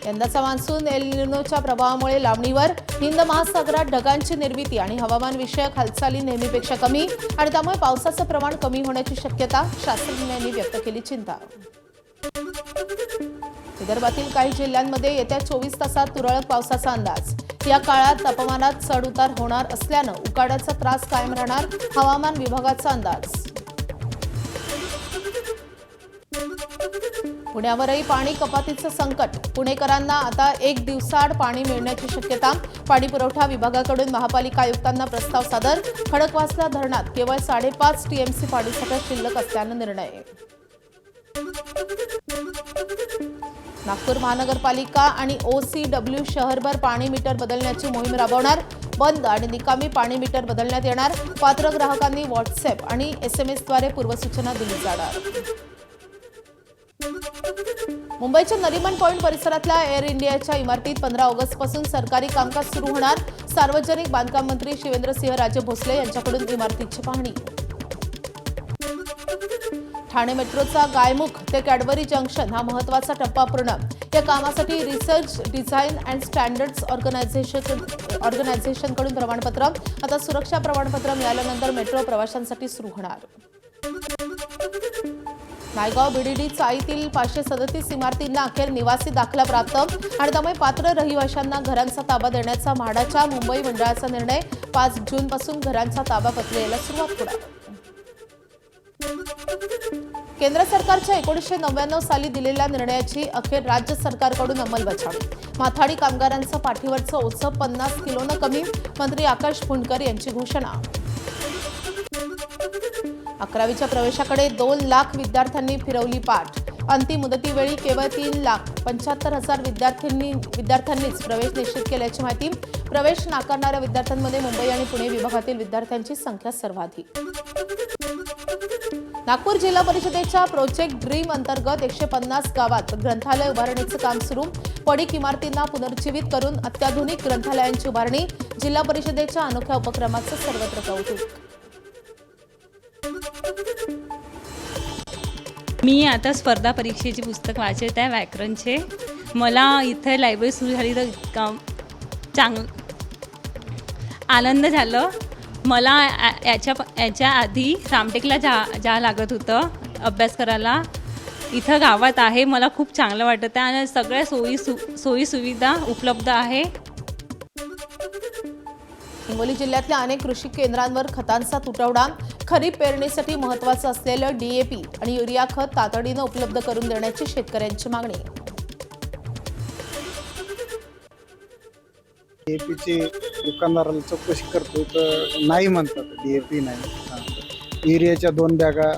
यंदाचा monsoon L निनोच्या प्रभावामुळे लांबणीवर. हिंद महासागरात ढगांची निर्मिती आणि हवामान विषयक हालचाली नेहमीपेक्षा कमी आणि त्यामुळे पावसाचं प्रमाण कमी होण्याची शक्यता. शास्त्रज्ञांनी व्यक्त केली चिंता. विदर्भातील काही जिल्ह्यांमध्ये येत्या 24 तासात तुरळक पावसाचा अंदाज. या काळात तापमानात चढ-उतार होणार असल्यानं उकाड्याचा त्रास कायम राहणार. हवामान विभागाचा अंदाज. पुण्यावरही पाणी कपातीचं संकट. पुणेकरांना आता 1 दिवसाआड पाणी मिळण्याची शक्यता. पाणी पुरवठा विभागाकडून महापालिका आयुक्तांना प्रस्ताव सादर. खडकवासला धरणात केवळ 5.5 टीएमसी पाणीसाठा शिल्लक असल्यानं निर्णय. नागपूर महानगरपालिका आणि OCW शहरभर पाणी मीटर बदलण्याची मोहीम राबवणार. बंद आणि निकामी पाणी मीटर बदलण्यात येणार. पात्र ग्राहकांनी व्हॉट्सअॅप आणि SMS द्वारे पूर्वसूचना दिली जाणार. मुंबईच्या नरिमन पॉइंट परिसरातल्या एअर इंडियाच्या इमारतीत 15 ऑगस्टपासून सरकारी कामकाज सुरू होणार. सार्वजनिक बांधकाम मंत्री शिवेंद्रसिंहराजे भोसले यांच्याकडून इमारतीची पाहणी. ठाणे मेट्रोचा गायमुख ते कॅडबरी जंक्शन हा महत्त्वाचा टप्पा पूर्ण. या कामासाठी रिसर्च डिझाईन अँड स्टँडर्ड्स ऑर्गनायझेशनकडून प्रमाणपत्र. आता सुरक्षा प्रमाणपत्र मिळाल्यानंतर मेट्रो प्रवाशांसाठी सुरू होणार. नायगाव BDD चाळीतील 537 इमारतींना अखेर निवासी दाखला प्राप्त आणि त्यामुळे पात्र रहिवाशांना घरांचा ताबा देण्याचा म्हाडाच्या मुंबई मंडळाचा निर्णय. 5 जूनपासून घरांचा ताबा प्रक्रियेला सुरुवात होणार. केंद्र सरकारच्या 1999 साली दिलेल्या निर्णयाची अखेर राज्य सरकारकडून अंमलबजावणी. माथाडी कामगारांचं पाठीवरचं ओझं 50 किलोनं कमी. मंत्री आकाश फुंडकर यांची घोषणा. 11वीच्या प्रवेशाकडे 2 लाख विद्यार्थ्यांनी फिरवली पाठ. अंतिम मुदतीवेळी केवळ 3,75,000 विद्यार्थ्यांनीच प्रवेश निश्चित केल्याची माहिती. प्रवेश नाकारणाऱ्या विद्यार्थ्यांमध्ये मुंबई आणि पुणे विभागातील विद्यार्थ्यांची संख्या सर्वाधिक. नागपूर जिल्हा परिषदेच्या प्रोजेक्ट ड्रीम अंतर्गत 150 गावात ग्रंथालय उभारणीचं काम सुरू. पडीक इमारतींना पुनर्जीवित करून अत्याधुनिक ग्रंथालयांची उभारणी. जिल्हा परिषदेच्या अनोख्या उपक्रमाचं सर्वत्र कौतुक. मी आता स्पर्धा परीक्षेचे पुस्तक वाचत आहे व्याकरणचे. मला इथे लायब्ररी सुरू झाली तर इतका आनंद झालं. मला याच्या आधी रामटेकला जा लागत होतं अभ्यास करायला. इथं गावात आहे. मला खूप चांगलं वाटत आहे आणि सगळ्या सोयी सुविधा उपलब्ध आहे. हिंगोली जिल्ह्यातल्या अनेक कृषी केंद्रांवर खतांचा तुटवडा. खरीप पेरणीसाठी महत्त्वाचं असलेलं DAP आणि युरिया खत तातडीनं उपलब्ध करून देण्याची शेतकऱ्यांची मागणी. DAPची दुकानदाराला चौकशी करतो तर नाही म्हणतात. DAP नाही. युरियाच्या 2 बॅगा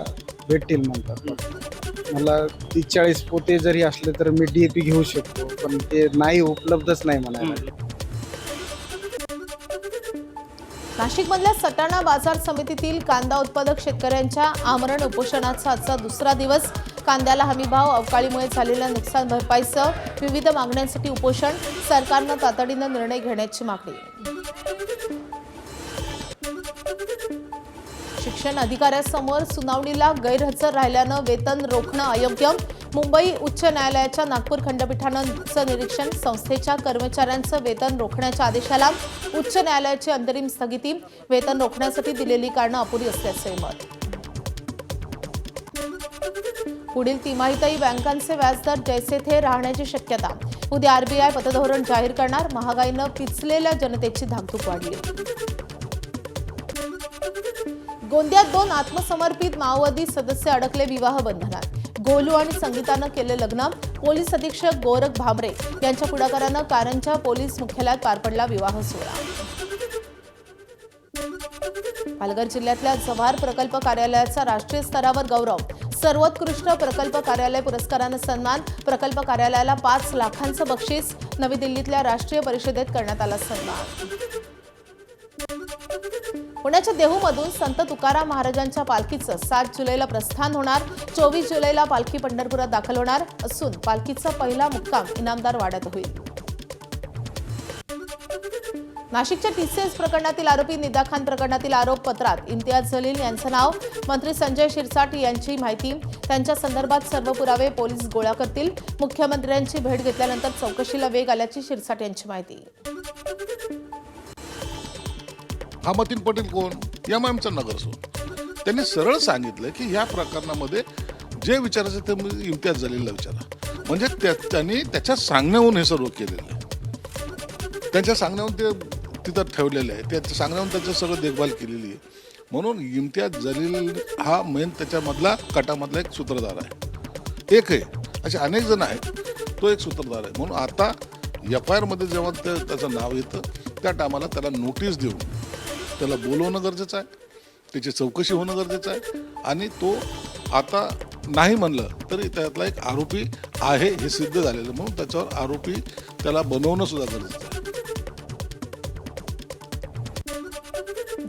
भेटतील म्हणतात. मला 30-40 पोते जरी असले तर मी DAP घेऊ शकतो, पण ते नाही, उपलब्धच नाही म्हणायला. नाशिकमधल्या सटाणा बाजार समितीतील कांदा उत्पादक शेतकऱ्यांच्या आमरण उपोषणाचा आजचा दुसरा दिवस. कांद्याला हमीभाव, अवकाळीमुळे झालेल्या नुकसान भरपाईसह विविध मागण्यांसाठी उपोषण. सरकारनं तातडीनं निर्णय घेण्याची मागणी. शिक्षण अधिकाऱ्यासमोर सुनावणीला गैरहजर राहिल्यानं वेतन रोखणं अयोग्य. मुंबई उच्च न्यायालयाच्या नागपूर खंडपीठानं निरीक्षण. संस्थेच्या कर्मचाऱ्यांचं वेतन रोखण्याच्या आदेशाला उच्च न्यायालयाची अंतरिम स्थगिती. वेतन रोखण्यासाठी दिलेली कारणं अपुरी असल्याचे मत. पुढील तिमाहीतही बँकांचे व्याजदर जैसे थे राहण्याची शक्यता. उद्या RBI पतधोरण जाहीर करणार. महागाईनं पिचलेल्या जनतेची धाकधूक वाढली. गोंदियात 2 आत्मसमर्पित माओवादी सदस्य अडकले विवाह बंधनात. गोलू आणि संगीतानं केले लग्न. पोलीस अधीक्षक गोरख भामरे यांच्या पुढाकारानं कारंजा पोलीस मुख्यालयात पार पडला विवाह सोहळा. पालघर जिल्ह्यातल्या जव्हार प्रकल्प कार्यालयाचा राष्ट्रीय स्तरावर गौरव. सर्वोत्कृष्ट प्रकल्प कार्यालय पुरस्कारानं सन्मान. प्रकल्प कार्यालयाला 5 लाखांचं बक्षीस. नवी दिल्लीतल्या राष्ट्रीय परिषदेत करण्यात आला सन्मान. पुण्याच्या देहूमधून संत तुकाराम महाराजांच्या पालखीचं 7 जुलैला प्रस्थान होणार. 24 जुलैला पालखी पंढरपुरात दाखल होणार असून पालखीचा पहिला मुक्काम इनामदार वाड्यात होईल. नाशिकच्या TCS प्रकरणातील आरोपी निदा खान प्रकरणातील आरोपपत्रात इम्तियाज जलील यांचं नाव, मंत्री संजय शिरसाट यांची माहिती, त्यांच्या संदर्भात सर्व पुरावे पोलीस गोळा करतील. मुख्यमंत्र्यांची भेट घेतल्यानंतर चौकशीला वेग आल्याची शिरसाट यांची माहिती. हा मतीन पटेल कोण? MIMचा नगरसेवक. त्यांनी सरळ सांगितलं की या प्रकरणामध्ये जे विचारायचं ते इम्तियाज जलीलला विचारा. म्हणजे त्यांनी त्याच्या सांगण्याहून हे सर्व केलेलं आहे. त्यांच्या सांगण्याहून ते तिथं ठेवलेलं आहे. त्याच्या सांगण्याहून त्याचं सगळं देखभाल केलेली आहे. म्हणून इम्तियाज जलील हा मेन त्याच्यामधला कटामधला एक सूत्रधार आहे. एक आहे, असे अनेक जण आहेत, तो एक सूत्रधार आहे. म्हणून आता FIR मध्ये जेव्हा त्याचं नाव येतं त्या टायमाला त्याला नोटीस देऊन त्याला बोलवणं गरजेचं आहे, त्याची चौकशी होणं गरजेचं आहे. आणि तो आता नाही म्हणलं तरी त्यातला एक आरोपी आहे हे सिद्ध झालेलं, म्हणून त्याच्यावर आरोपी त्याला बनवणं सुद्धा गरजेचं आहे.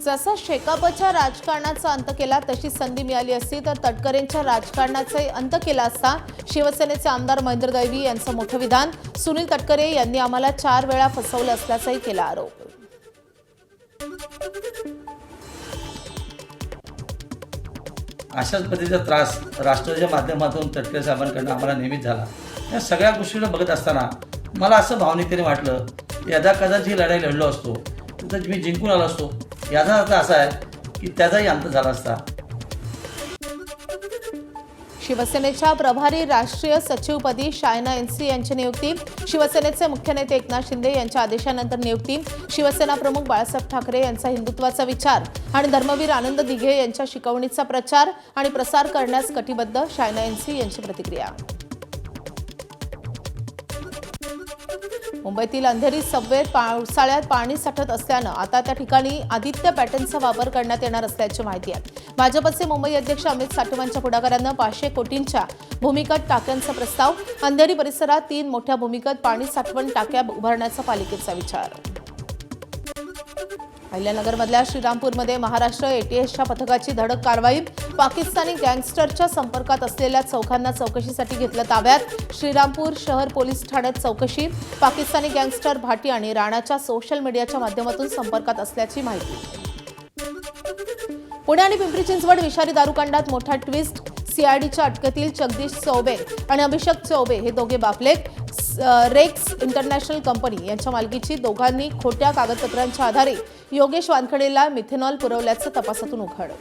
जसं शेकापच्या राजकारणाचा अंत केला तशी संधी मिळाली असती तर तटकरेंच्या राजकारणाचा अंत केला असता. शिवसेनेचे आमदार महेंद्र दैवी यांचं मोठं विधान. सुनील तटकरे यांनी आम्हाला 4 वेळा फसवलं असल्याचाही केला आरोप. अशाच पद्धतीचा त्रास राष्ट्रवादीच्या माध्यमातून तटकरे साहेबांकडून आम्हाला नेहमीच झाला. या सगळ्या गोष्टीला बघत असताना मला असं भावनिकतेने वाटलं की यदा कदाचित ही लढाई लढलो असतो तर मी जिंकून आलो असतो. याचा अर्थ असा आहे की त्याचाही अंत झाला असता. शिवसेनेच्या प्रभारी राष्ट्रीय सचिवपदी शायना NC यांची नियुक्ती. शिवसेनेचे मुख्य नेते एकनाथ शिंदे यांच्या आदेशानंतर नियुक्ती. शिवसेना प्रमुख बाळासाहेब ठाकरे यांचा हिंदुत्वाचा विचार आणि धर्मवीर आनंद दिघे यांच्या शिकवणीचा प्रचार आणि प्रसार करण्यास कटिबद्ध. शायना NC यांची प्रतिक्रिया. मुंबईतील अंधेरी सबवेत पावसाळ्यात पाणी साठत असल्यानं आता त्या ठिकाणी आदित्य पॅटर्नचा वापर करण्यात येणार असल्याची माहिती आहे. भाजपचे मुंबई अध्यक्ष अमित साटमांच्या पुढाकारानं 500 कोटींच्या भूमिगत टाक्यांचा प्रस्ताव. अंधेरी परिसरात 3 मोठ्या भूमिगत पाणी साठवण टाक्या उभारण्याचा पालिकेचा विचार. अहिल्यानगरमधल्या श्रीरामपूरमध्ये महाराष्ट्र ATSच्या पथकाची धडक कारवाई. पाकिस्तानी गँगस्टरच्या संपर्कात असलेल्या चौघांना चौकशीसाठी घेतलं ताब्यात. श्रीरामपूर शहर पोलीस ठाण्यात चौकशी. पाकिस्तानी गँगस्टर भाटी आणि राणाच्या सोशल मीडियाच्या माध्यमातून संपर्कात असल्याची माहिती. पुणे आणि पिंपरी चिंचवड विषारी दारूकांडात मोठा ट्विस्ट. CIDच्या अटकेतील जगदीश चौबे आणि अभिषेक चौबे हे दोघे बापलेत. रेक्स इंटरनॅशनल कंपनी यांच्या मालकीची दोघांनी खोट्या कागदपत्रांच्या आधारे योगेश वानखेडेला मिथेनॉल पुरवल्याचं तपासातून उघड.